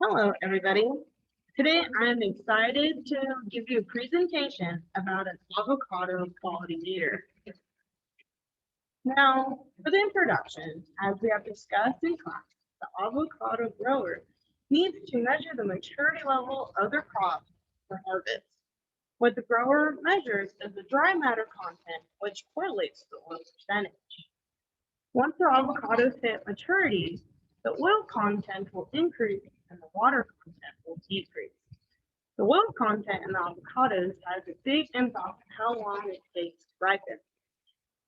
Hello, everybody. Today, I'm excited to give you a presentation about an avocado quality meter. Now, for the introduction, as we have discussed in class, the avocado grower needs to measure the maturity level of their crop for harvest. What the grower measures is the dry matter content, which correlates to the oil percentage. Once the avocados hit maturity, the oil content will increase and the water content will decrease. The oil content in the avocados has a big impact on how long it takes to ripen.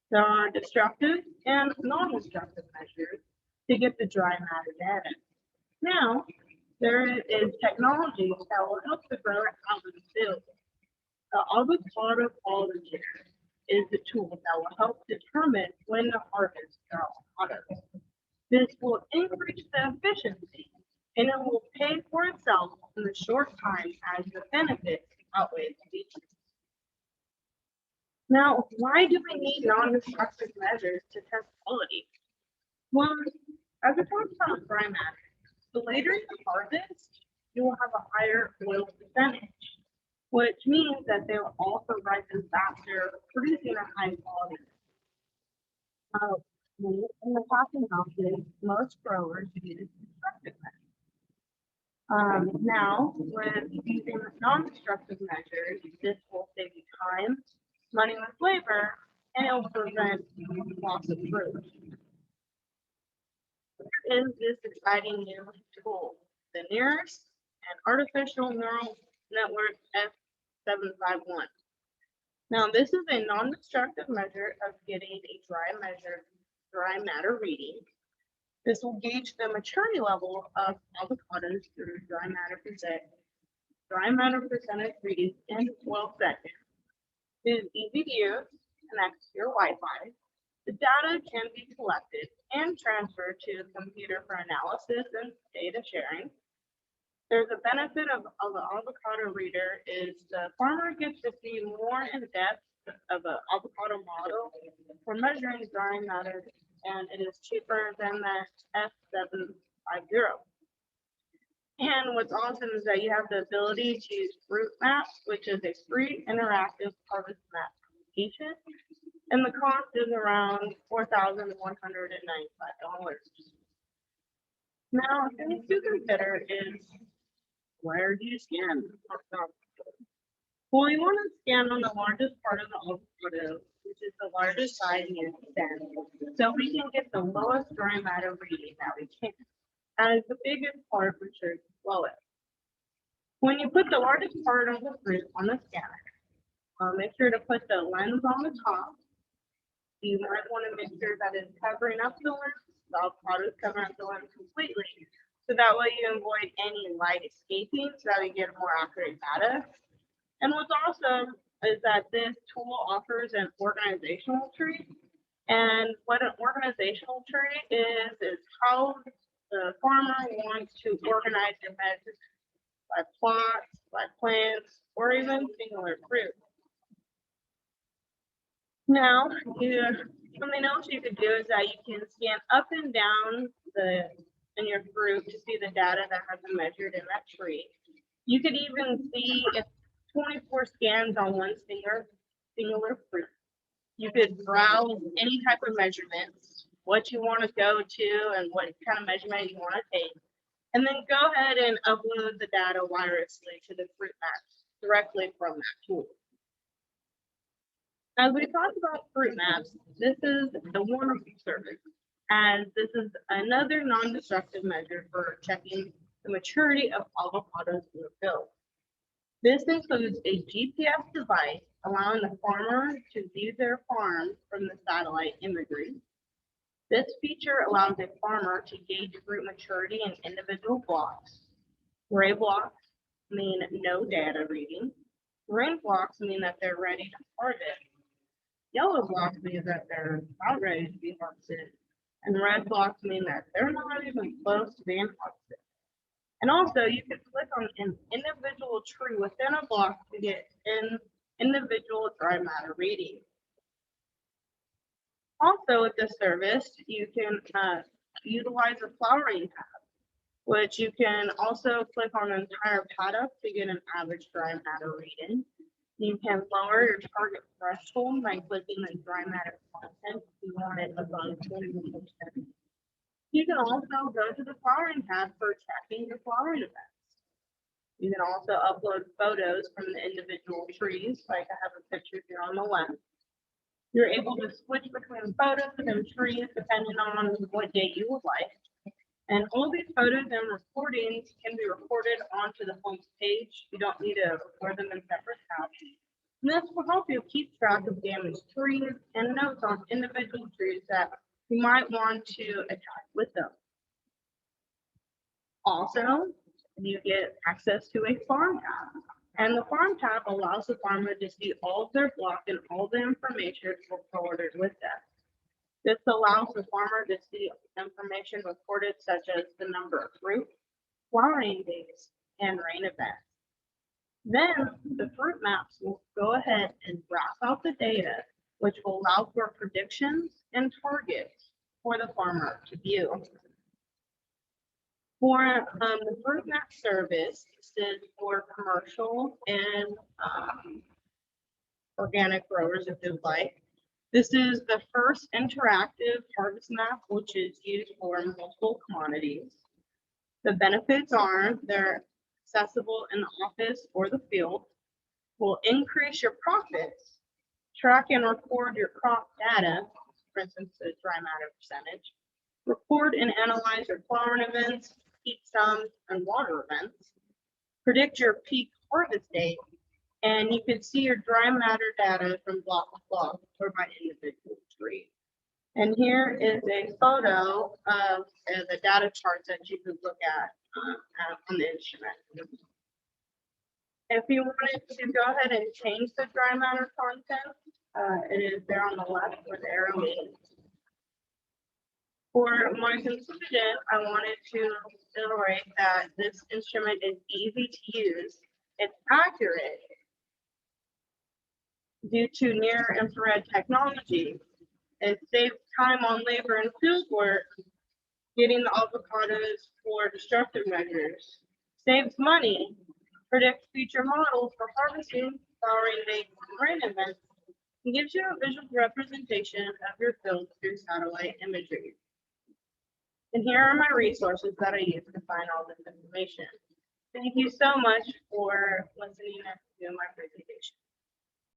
There are destructive and non-destructive measures to get the dry matter data. Now, there is technology that will help the grower out in the field. The avocado quality meter is the tool that will help determine when to harvest their avocados. This will increase the efficiency and it will pay for itself in the short time as the benefits outweigh the features. Now, why do we need non-destructive measures to test quality? Well, as we talked about dry matter, the later you harvest, you will have a higher oil percentage, which means that they will also ripen faster, producing a high quality. In the talking method, most growers use destructive measures. Now, with using non-destructive measures, this will save you time, money with labor, and it will prevent loss of fruit. There is this exciting new tool, the nearest and artificial neural network F751. Now, this is a non-destructive measure of getting a dry matter reading. This will gauge the maturity level of avocados through dry matter percentage readings in 12 seconds. It is easy to use, connects to your Wi-Fi. The data can be collected and transferred to the computer for analysis and data sharing. There's a benefit of the avocado reader is the farmer gets to see more in depth of an avocado model for measuring dry matter, and it is cheaper than the F750. And what's awesome is that you have the ability to use Fruit Maps, which is a free interactive harvest map application, and the cost is around $4,195. Now, things to consider is where do you scan? Well, you want to scan on the largest part of the avocado, which is the largest size you can scan, so we can get the lowest dry matter reading that we can, as the biggest part matures the slowest. When you put the largest part of the fruit on the scanner, make sure to put the lens on the top. You might want to make sure that it's covering up the lens, the avocado is covering up the lens completely, so that way you avoid any light escaping so that we get more accurate data. And what's awesome is that this tool offers an organizational tree. And what an organizational tree is how the farmer wants to organize their measures by plots, by plants, or even singular fruit. Now, something else you could do is that you can scan up and down in your fruit to see the data that has been measured in that tree. You could even see if 24 scans on one singular fruit. You could browse any type of measurements, what you want to go to and what kind of measurement you want to take, and then go ahead and upload the data wirelessly to the Fruit Maps directly from that tool. As we talked about Fruit Maps, this is a wonderful service, as this is another non-destructive measure for checking the maturity of avocados in the field. This includes a GPS device allowing the farmer to view their farm from the satellite imagery. This feature allows a farmer to gauge fruit maturity in individual blocks. Gray blocks mean no data reading. Green blocks mean that they're ready to harvest. Yellow blocks mean that they're not ready to be harvested. And red blocks mean that they're not even close to being harvested. And also, you can click on an individual tree within a block to get an individual dry matter reading. Also, with this service, you can utilize a flowering tab, which you can also click on the entire paddock to get an average dry matter reading. You can lower your target threshold by clicking the dry matter content if you want it above 20%. You can also go to the flowering tab for tracking your flowering events. You can also upload photos from the individual trees, like I have a picture here on the left. You're able to switch between photos and trees depending on what date you would like. And all these photos and recordings can be recorded onto the home page. You don't need to record them in separate tabs. And this will help you keep track of damaged trees and notes on individual trees that you might want to attach with them. Also, you get access to a farm tab. And the farm tab allows the farmer to see all of their block and all the information recorded with them. This allows the farmer to see information recorded such as the number of fruit, flowering days, and rain events. Then the fruit maps will go ahead and graph out the data, which will allow for predictions and targets for the farmer to view. For the fruit map service, this is for commercial and organic growers if you'd like. This is the first interactive harvest map, which is used for multiple commodities. The benefits are they're accessible in the office or the field, will increase your profits, track and record your crop data, for instance, the dry matter percentage, record and analyze your flowering events, heat sums, and water events, predict your peak harvest date, and you can see your dry matter data from block to block or by individual tree. And here is a photo of the data charts that you could look at on the instrument. If you wanted to go ahead and change the dry matter content, it is there on the left where the arrow is. For my conclusion, I wanted to iterate that this instrument is easy to use, it's accurate due to near infrared technology. It saves time on labor and field work, getting the avocados for destructive measures, saves money, predicts future models for harvesting, flowering dates, and rain events, and gives you a visual representation of your field through satellite imagery. And here are my resources that I use to find all this information. Thank you so much for listening to my presentation.